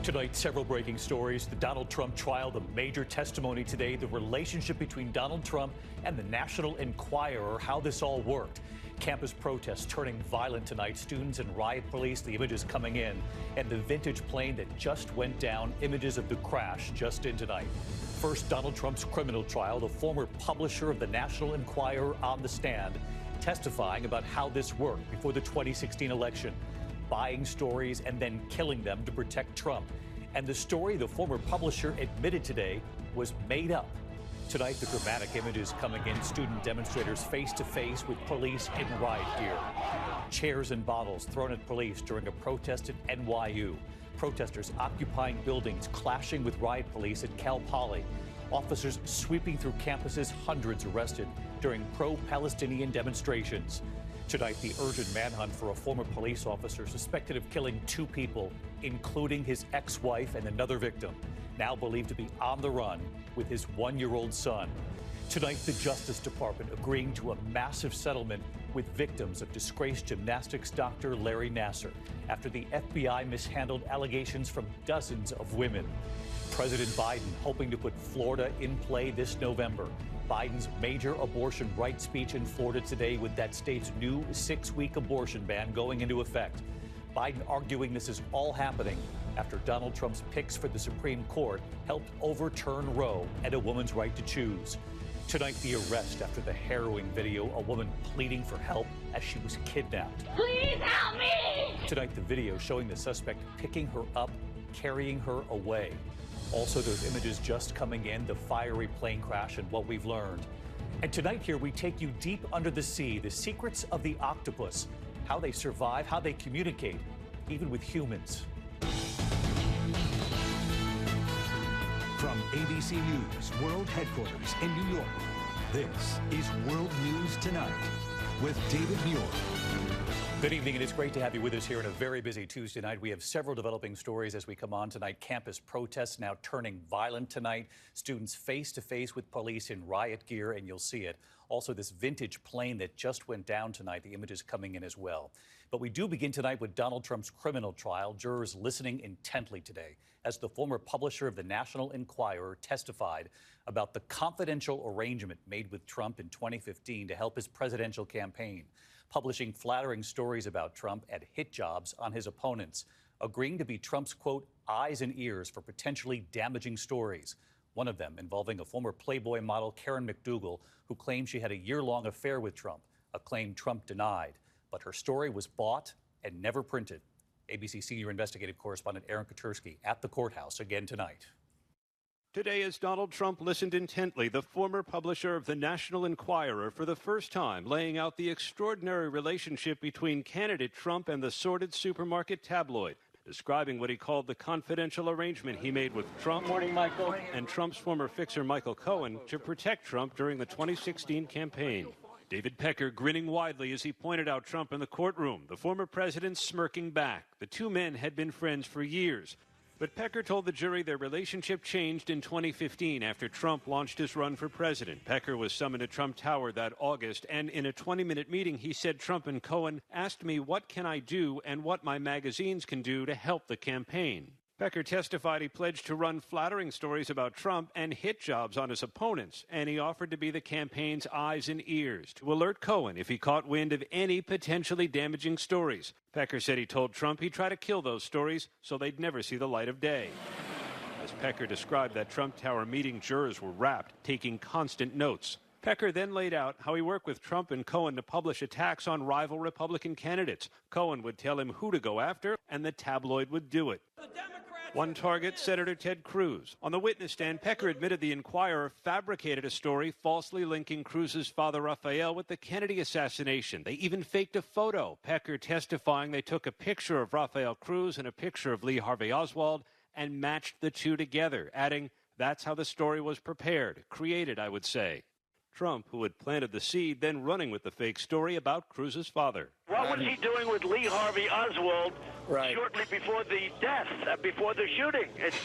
Tonight, several breaking stories. The Donald Trump trial, the major testimony today, the relationship between Donald Trump and the National Enquirer, how this all worked. Campus protests turning violent tonight, students and riot police, the images coming in, and the vintage plane that just went down, images of the crash just in tonight. First, Donald Trump's criminal trial, the former publisher of the National Enquirer on the stand, testifying about how this worked before the 2016 election. Buying stories and then killing them to protect Trump. And the story the former publisher admitted today was made up. Tonight, the dramatic images coming in, student demonstrators face to face with police in riot gear. Chairs and bottles thrown at police during a protest at NYU. Protesters occupying buildings, clashing with riot police at Cal Poly. Officers sweeping through campuses, hundreds arrested during pro-Palestinian demonstrations. Tonight, the urgent manhunt for a former police officer suspected of killing 2 people, including his ex-wife and another victim, now believed to be on the run with his 1-year-old son. Tonight, the Justice Department agreeing to a massive settlement with victims of disgraced gymnastics doctor Larry Nassar after the FBI mishandled allegations from dozens of women. President Biden hoping to put Florida in play this November. Biden's major abortion rights speech in Florida today with that state's new 6-week abortion ban going into effect. Biden arguing this is all happening after Donald Trump's picks for the Supreme Court helped overturn Roe and a woman's right to choose. Tonight, the arrest after the harrowing video, a woman pleading for help as she was kidnapped. Please help me! Tonight, the video showing the suspect picking her up, carrying her away. Also, those images just coming in, the fiery plane crash and what we've learned. And tonight here, we take you deep under the sea, the secrets of the octopus, how they survive, how they communicate, even with humans. From ABC News World Headquarters in New York, this is World News Tonight with David Muir. Good evening, and it's great to have you with us here on a very busy Tuesday night. We have several developing stories as we come on tonight. Campus protests now turning violent tonight. Students face to face with police in riot gear, and you'll see it. Also, this vintage plane that just went down tonight, the images coming in as well. But we do begin tonight with Donald Trump's criminal trial. Jurors listening intently today as the former publisher of the National Enquirer testified about the confidential arrangement made with Trump in 2015 to help his presidential campaign, publishing flattering stories about Trump at hit jobs on his opponents, agreeing to be Trump's, quote, eyes and ears for potentially damaging stories. One of them involving a former Playboy model, Karen McDougal, who claimed she had a year-long affair with Trump, a claim Trump denied. But her story was bought and never printed. ABC senior investigative correspondent Aaron Katersky at the courthouse again tonight. Today, as Donald Trump listened intently, the former publisher of the National Enquirer for the first time laying out the extraordinary relationship between candidate Trump and the sordid supermarket tabloid, describing what he called the confidential arrangement he made with Trump and Trump's former fixer Michael Cohen to protect Trump during the 2016 campaign. David Pecker grinning widely as he pointed out Trump in the courtroom, the former president smirking back. The 2 men had been friends for years. But Pecker told the jury their relationship changed in 2015 after Trump launched his run for president. Pecker was summoned to Trump Tower that August, and in a 20-minute meeting, he said Trump and Cohen asked me what can I do and what my magazines can do to help the campaign. Pecker testified he pledged to run flattering stories about Trump and hit jobs on his opponents, and he offered to be the campaign's eyes and ears to alert Cohen if he caught wind of any potentially damaging stories. Pecker said he told Trump he'd try to kill those stories so they'd never see the light of day. As Pecker described that Trump Tower meeting, jurors were rapt, taking constant notes. Pecker then laid out how he worked with Trump and Cohen to publish attacks on rival Republican candidates. Cohen would tell him who to go after, and the tabloid would do it. One target, Senator Ted Cruz. On the witness stand, Pecker admitted the Enquirer fabricated a story falsely linking Cruz's father, Rafael, with the Kennedy assassination. They even faked a photo. Pecker testifying they took a picture of Rafael Cruz and a picture of Lee Harvey Oswald and matched the 2 together, adding, that's how the story was prepared, created, I would say. Trump, who had planted the seed, then running with the fake story about Cruz's father. What was he doing with Lee Harvey Oswald shortly before the death, before the shooting. It's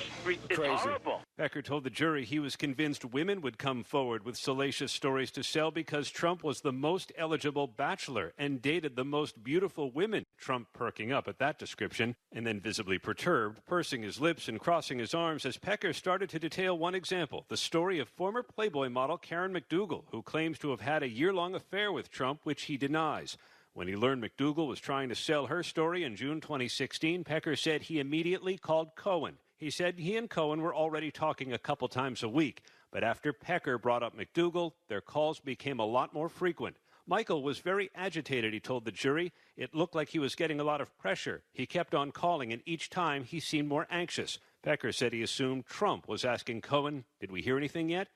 horrible. Pecker told the jury he was convinced women would come forward with salacious stories to sell because Trump was the most eligible bachelor and dated the most beautiful women. Trump perking up at that description and then visibly perturbed, pursing his lips and crossing his arms as Pecker started to detail one example, the story of former Playboy model Karen McDougal, who claims to have had a year-long affair with Trump, which he denies. When he learned McDougal was trying to sell her story in June 2016, Pecker said he immediately called Cohen. He said he and Cohen were already talking a couple times a week, but after Pecker brought up McDougal, their calls became a lot more frequent. Michael was very agitated, he told the jury. It looked like he was getting a lot of pressure. He kept on calling, and each time he seemed more anxious. Pecker said he assumed Trump was asking Cohen, "Did we hear anything yet?"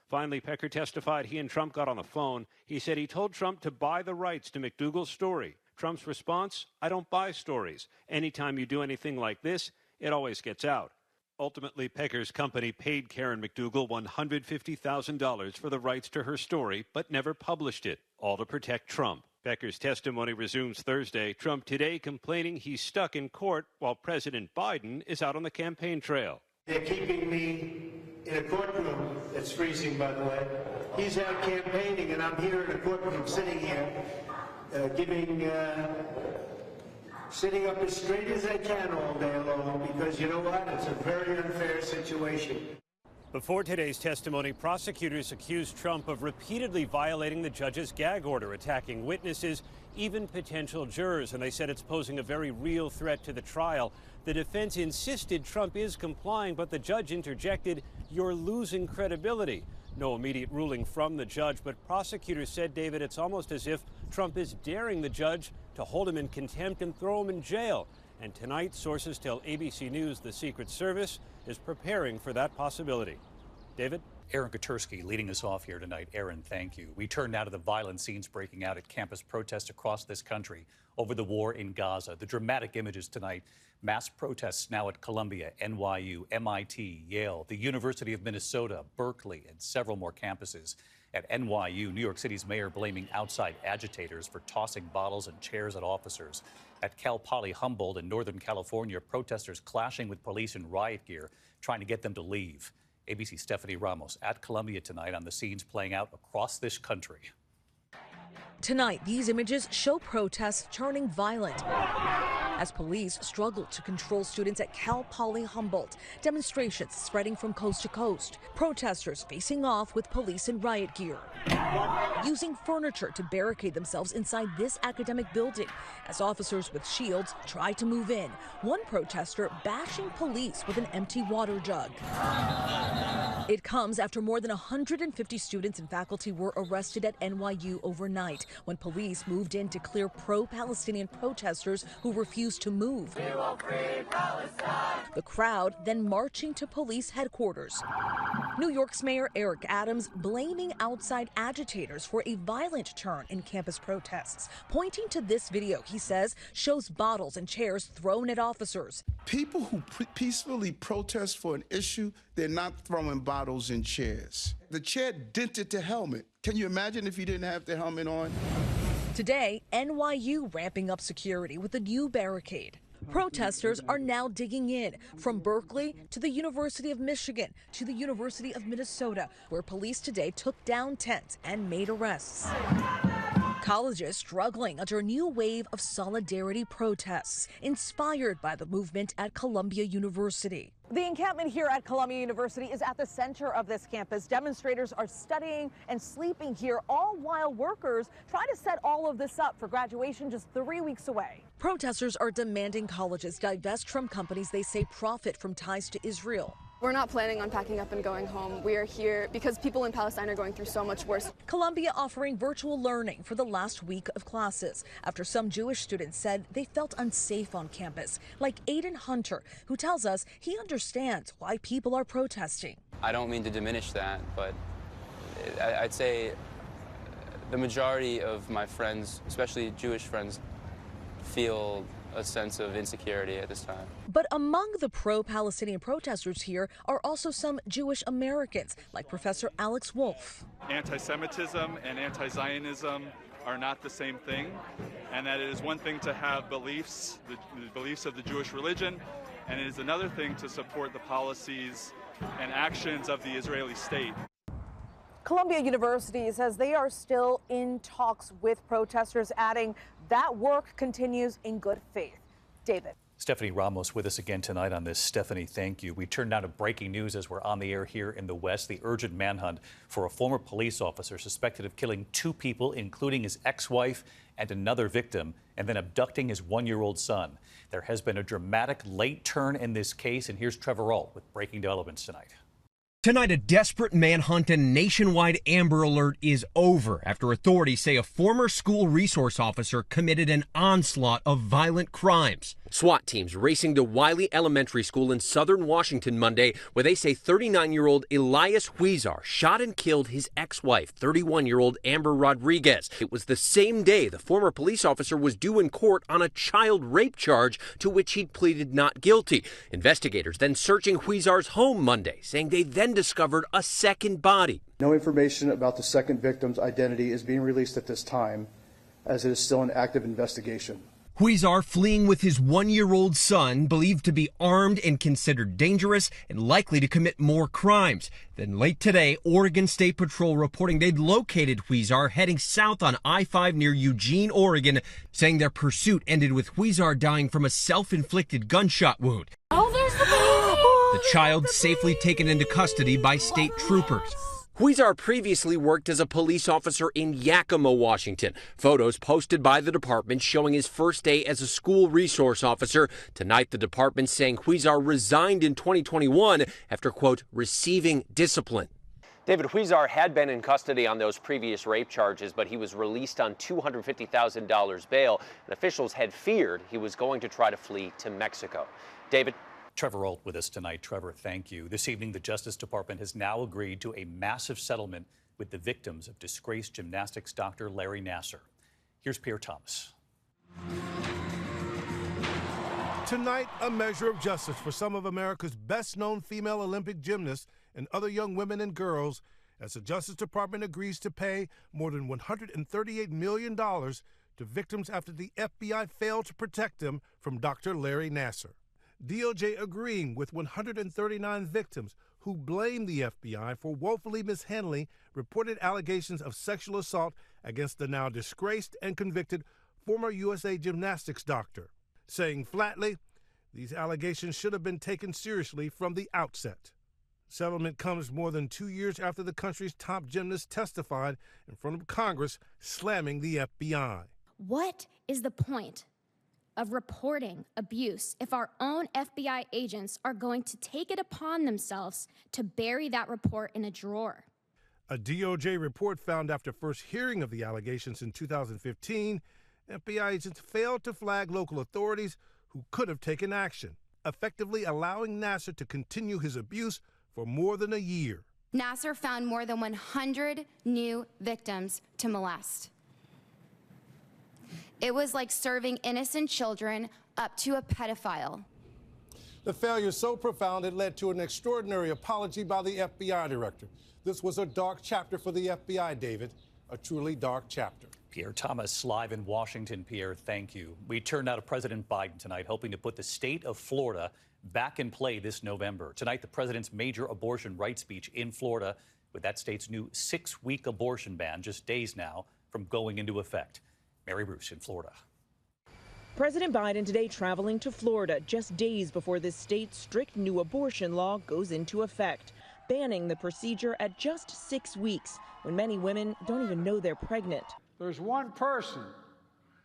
Finally, Pecker testified he and Trump got on the phone. He said he told Trump to buy the rights to McDougal's story. Trump's response, "I don't buy stories. Anytime you do anything like this, it always gets out." Ultimately, Pecker's company paid Karen McDougal $150,000 for the rights to her story, but never published it, all to protect Trump. Pecker's testimony resumes Thursday. Trump today complaining he's stuck in court while President Biden is out on the campaign trail. They're keeping me in a courtroom that's freezing, by the way. He's out campaigning, and I'm here in a courtroom sitting here, sitting up as straight as I can all day long, because you know what? It's a very unfair situation. Before today's testimony, prosecutors accused Trump of repeatedly violating the judge's gag order, attacking witnesses, even potential jurors, and they said it's posing a very real threat to the trial. The defense insisted Trump is complying, but the judge interjected, "You're losing credibility." No immediate ruling from the judge, but prosecutors said, David, it's almost as if Trump is daring the judge to hold him in contempt and throw him in jail. And tonight, sources tell ABC News the Secret Service is preparing for that possibility. David? Aaron Katersky leading us off here tonight. Aaron, thank you. We turn now to the violent scenes breaking out at campus protests across this country over the war in Gaza. The dramatic images tonight, mass protests now at Columbia, NYU, MIT, Yale, the University of Minnesota, Berkeley, and several more campuses. At NYU, New York City's mayor blaming outside agitators for tossing bottles and chairs at officers. At Cal Poly Humboldt in Northern California, protesters clashing with police in riot gear, trying to get them to leave. ABC's Stephanie Ramos at Columbia tonight on the scenes playing out across this country. Tonight, these images show protests turning violent as police struggle to control students at Cal Poly Humboldt. Demonstrations spreading from coast to coast. Protesters facing off with police in riot gear, using furniture to barricade themselves inside this academic building as officers with shields try to move in. One protester bashing police with an empty water jug. It comes after more than 150 students and faculty were arrested at NYU overnight when police moved in to clear pro-Palestinian protesters who refused to move. We will free Palestine. The crowd then marching to police headquarters. New York's Mayor Eric Adams blaming outside agitators for a violent turn in campus protests, pointing to this video he says shows bottles and chairs thrown at officers. People who peacefully protest for an issue, they're not throwing bottles and chairs. The chair dented the helmet. Can you imagine if he didn't have the helmet on? Today, NYU ramping up security with a new barricade. Protesters are now digging in, from Berkeley to the University of Michigan to the University of Minnesota, where police today took down tents and made arrests. Colleges struggling under a new wave of solidarity protests, inspired by the movement at Columbia University. The encampment here at Columbia University is at the center of this campus. Demonstrators are studying and sleeping here, all while workers try to set all of this up for graduation just 3 weeks away. Protesters are demanding colleges divest from companies they say profit from ties to Israel. We're not planning on packing up and going home. We are here because people in Palestine are going through so much worse. Columbia offering virtual learning for the last week of classes after some Jewish students said they felt unsafe on campus, like Aiden Hunter, who tells us he understands why people are protesting. I don't mean to diminish that, but I'd say the majority of my friends, especially Jewish friends, feel a sense of insecurity at this time. But among the pro-Palestinian protesters here are also some Jewish Americans, like Professor Alex Wolf. Anti-Semitism and anti-Zionism are not the same thing, and that it is one thing to have beliefs, the beliefs of the Jewish religion, and it is another thing to support the policies and actions of the Israeli state. Columbia University says they are still in talks with protesters, adding that work continues in good faith. David. Stephanie Ramos with us again tonight on this. Stephanie, thank you. We turn now to breaking news as we're on the air here in the West. The urgent manhunt for a former police officer suspected of killing 2 people, including his ex-wife and another victim, and then abducting his 1-year-old son. There has been a dramatic late turn in this case, and here's Trevor Ault with breaking developments tonight. Tonight, a desperate manhunt and nationwide Amber Alert is over after authorities say a former school resource officer committed an onslaught of violent crimes. SWAT teams racing to Wiley Elementary School in southern Washington Monday, where they say 39-year-old Elias Huizar shot and killed his ex-wife, 31-year-old Amber Rodriguez. It was the same day the former police officer was due in court on a child rape charge to which he'd pleaded not guilty. Investigators then searching Huizar's home Monday, saying they then discovered a second body. No information about the second victim's identity is being released at this time, as it is still an active investigation. Huizar fleeing with his 1-year-old son, believed to be armed and considered dangerous and likely to commit more crimes. Then late today, Oregon State Patrol reporting they'd located Huizar heading south on I-5 near Eugene, Oregon, saying their pursuit ended with Huizar dying from a self-inflicted gunshot wound. Oh, there's the baby! The child safely taken into custody by state troopers. Huizar previously worked as a police officer in Yakima, Washington. Photos posted by the department showing his first day as a school resource officer. Tonight, the department saying Huizar resigned in 2021 after, quote, receiving discipline. David Huizar had been in custody on those previous rape charges, but he was released on $250,000 bail, and officials had feared he was going to try to flee to Mexico. David. Trevor Ault with us tonight. Trevor, thank you. This evening, the Justice Department has now agreed to a massive settlement with the victims of disgraced gymnastics doctor Larry Nassar. Here's Pierre Thomas. Tonight, a measure of justice for some of America's best-known female Olympic gymnasts and other young women and girls, as the Justice Department agrees to pay more than $138 million to victims after the FBI failed to protect them from Dr. Larry Nassar. DOJ agreeing with 139 victims who blame the FBI for woefully mishandling reported allegations of sexual assault against the now disgraced and convicted former USA gymnastics doctor, saying flatly, these allegations should have been taken seriously from the outset. Settlement comes more than 2 years after the country's top gymnast testified in front of Congress, slamming the FBI. What is the point of reporting abuse if our own FBI agents are going to take it upon themselves to bury that report in a drawer? A DOJ report found after first hearing of the allegations in 2015, FBI agents failed to flag local authorities who could have taken action, effectively allowing Nassar to continue his abuse for more than a year. Nassar found more than 100 new victims to molest. It was like serving innocent children up to a pedophile. The failure so profound it led to an extraordinary apology by the FBI director. This was a dark chapter for the FBI, David, a truly dark chapter. Pierre Thomas, live in Washington. Pierre, thank you. We turn now to President Biden tonight, hoping to put the state of Florida back in play this November. Tonight, the president's major abortion rights speech in Florida, with that state's new 6-week abortion ban just days now from going into effect. Mary Bruce in Florida. President Biden today traveling to Florida just days before this state's strict new abortion law goes into effect, banning the procedure at just 6 weeks when many women don't even know they're pregnant. There's one person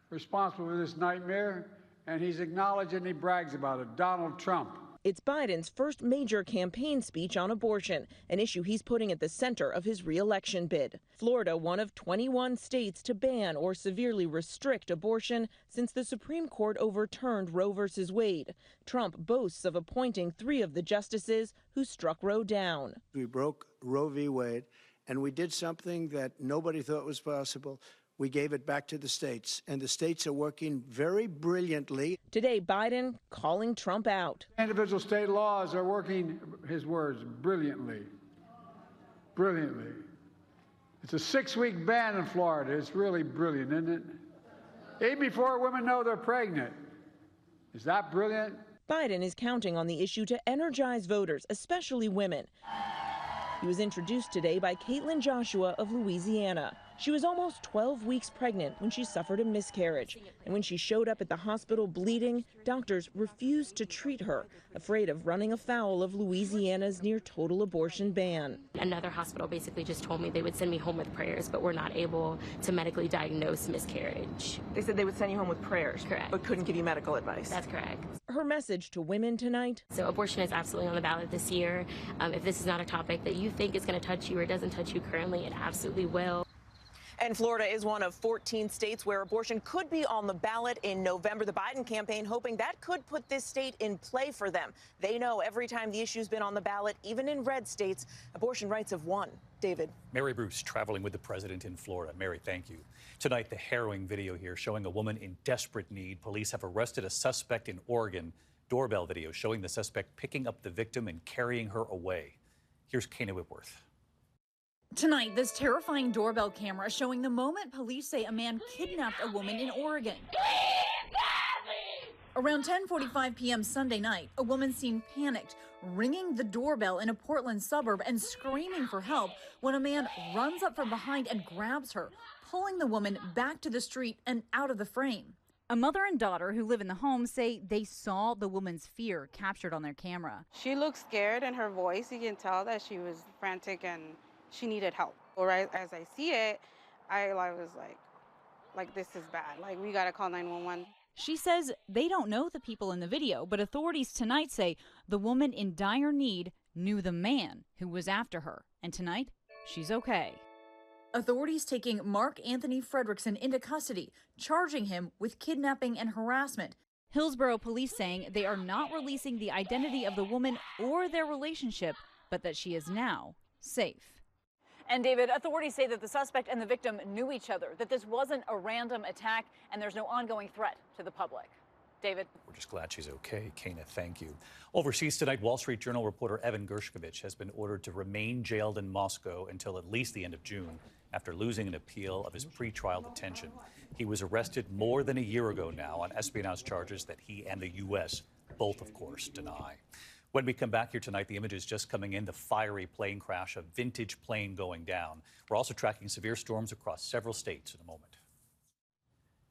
responsible for this nightmare, and he's acknowledged and he brags about it, Donald Trump. It's Biden's first major campaign speech on abortion, an issue he's putting at the center of his re-election bid. Florida, one of 21 states to ban or severely restrict abortion since the Supreme Court overturned Roe v. Wade. Trump boasts of appointing 3 of the justices who struck Roe down. We broke Roe v. Wade, and we did something that nobody thought was possible. We gave it back to the states, and the states are working very brilliantly. Today, Biden calling Trump out. Individual state laws are working, his words, brilliantly. Brilliantly. It's a 6-week ban in Florida. It's really brilliant, isn't it? Even before women know they're pregnant. Is that brilliant? Biden is counting on the issue to energize voters, especially women. He was introduced today by Caitlin Joshua of Louisiana. She was almost 12 weeks pregnant when she suffered a miscarriage. And when she showed up at the hospital bleeding, doctors refused to treat her, afraid of running afoul of Louisiana's near-total abortion ban. Another hospital basically just told me they would send me home with prayers, but were not able to medically diagnose miscarriage. They said they would send you home with prayers, correct, but couldn't give you medical advice. That's correct. Her message to women tonight? So abortion is absolutely on the ballot this year. If this is not a topic that you think is going to touch you or doesn't touch you currently, it absolutely will. And Florida is one of 14 states where abortion could be on the ballot in November. The Biden campaign hoping that could put this state in play for them. They know every time the issue's been on the ballot, even in red states, abortion rights have won. David. Mary Bruce traveling with the president in Florida. Mary, thank you. Tonight, the harrowing video here showing a woman in desperate need. Police have arrested a suspect in Oregon. Doorbell video showing the suspect picking up the victim and carrying her away. Here's Kana Whitworth. Tonight, this terrifying doorbell camera showing the moment police say a man kidnapped a woman in Oregon. Around 10:45 p.m. Sunday night, a woman seen panicked, ringing the doorbell in a Portland suburb and screaming for help when a man runs up from behind and grabs her, pulling the woman back to the street and out of the frame. A mother and daughter who live in the home say they saw the woman's fear captured on their camera. She looked scared, and her voice, you can tell that she was frantic and she needed help. Or as I see it, I was like this is bad. Like, we gotta call 911. She says they don't know the people in the video, but authorities tonight say the woman in dire need knew the man who was after her. And tonight, she's okay. Authorities taking Mark Anthony Fredrickson into custody, charging him with kidnapping and harassment. Hillsborough police saying they are not releasing the identity of the woman or their relationship, but that she is now safe. And David, authorities say that the suspect and the victim knew each other, that this wasn't a random attack, and there's no ongoing threat to the public. David? We're just glad she's okay. Kana, thank you. Overseas tonight, Wall Street Journal reporter Evan Gershkovich has been ordered to remain jailed in Moscow until at least the end of June after losing an appeal of his pretrial detention. He was arrested more than a year ago now on espionage charges that he and the U.S. both, of course, deny. When we come back here tonight, the images just coming in, the fiery plane crash, a vintage plane going down. We're also tracking severe storms across several states in a moment.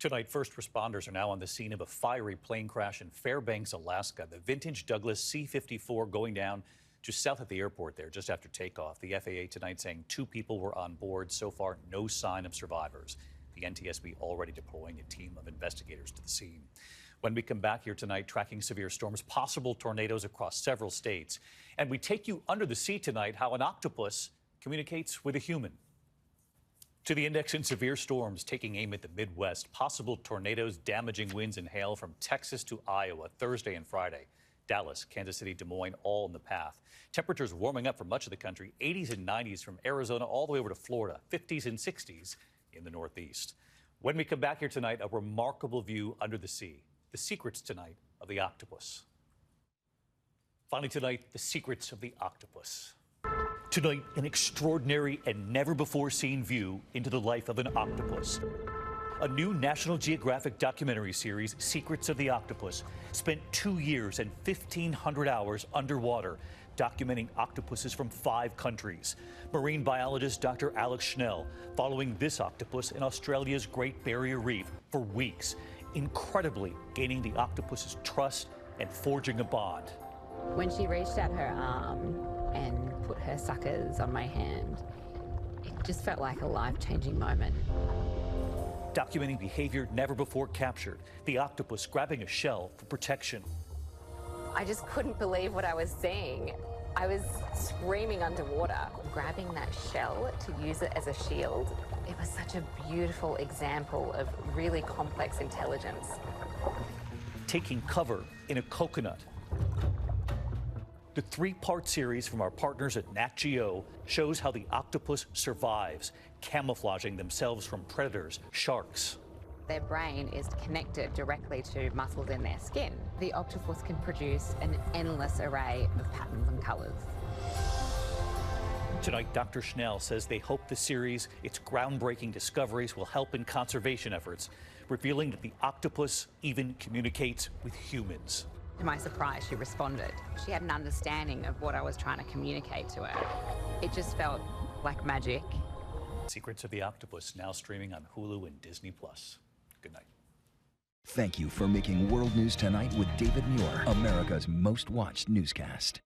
Tonight, first responders are now on the scene of a fiery plane crash in Fairbanks, Alaska. The vintage Douglas C-54 going down just south of the airport there, just after takeoff. The FAA tonight saying 2 people were on board. So far, no sign of survivors. The NTSB already deploying a team of investigators to the scene. When we come back here tonight, tracking severe storms, possible tornadoes across several states. And we take you under the sea tonight, how an octopus communicates with a human. To the index in severe storms taking aim at the Midwest, possible tornadoes, damaging winds and hail from Texas to Iowa Thursday and Friday. Dallas, Kansas City, Des Moines, all in the path. Temperatures warming up for much of the country, 80s and 90s from Arizona all the way over to Florida, 50s and 60s in the Northeast. When we come back here tonight, a remarkable view under the sea. The secrets tonight of the octopus. Finally tonight, the secrets of the octopus. Tonight, an extraordinary and never-before-seen view into the life of an octopus. A new National Geographic documentary series, Secrets of the Octopus, spent 2 years and 1,500 hours underwater, documenting octopuses from 5 countries. Marine biologist Dr. Alex Schnell following this octopus in Australia's Great Barrier Reef for weeks, incredibly gaining the octopus's trust and forging a bond. When she reached out her arm and put her suckers on my hand, it just felt like a life-changing moment. Documenting behavior never before captured, the octopus grabbing a shell for protection. I just couldn't believe what I was seeing. I was screaming underwater, grabbing that shell to use it as a shield. It was such a beautiful example of really complex intelligence. Taking cover in a coconut. The 3-part series from our partners at Nat Geo shows how the octopus survives, camouflaging themselves from predators, sharks. Their brain is connected directly to muscles in their skin. The octopus can produce an endless array of patterns and colours. Tonight, Dr. Schnell says they hope the series, its groundbreaking discoveries, will help in conservation efforts, revealing that the octopus even communicates with humans. To my surprise, she responded. She had an understanding of what I was trying to communicate to her. It just felt like magic. Secrets of the Octopus, now streaming on Hulu and Disney+. Good night. Thank you for making World News Tonight with David Muir, America's most watched newscast.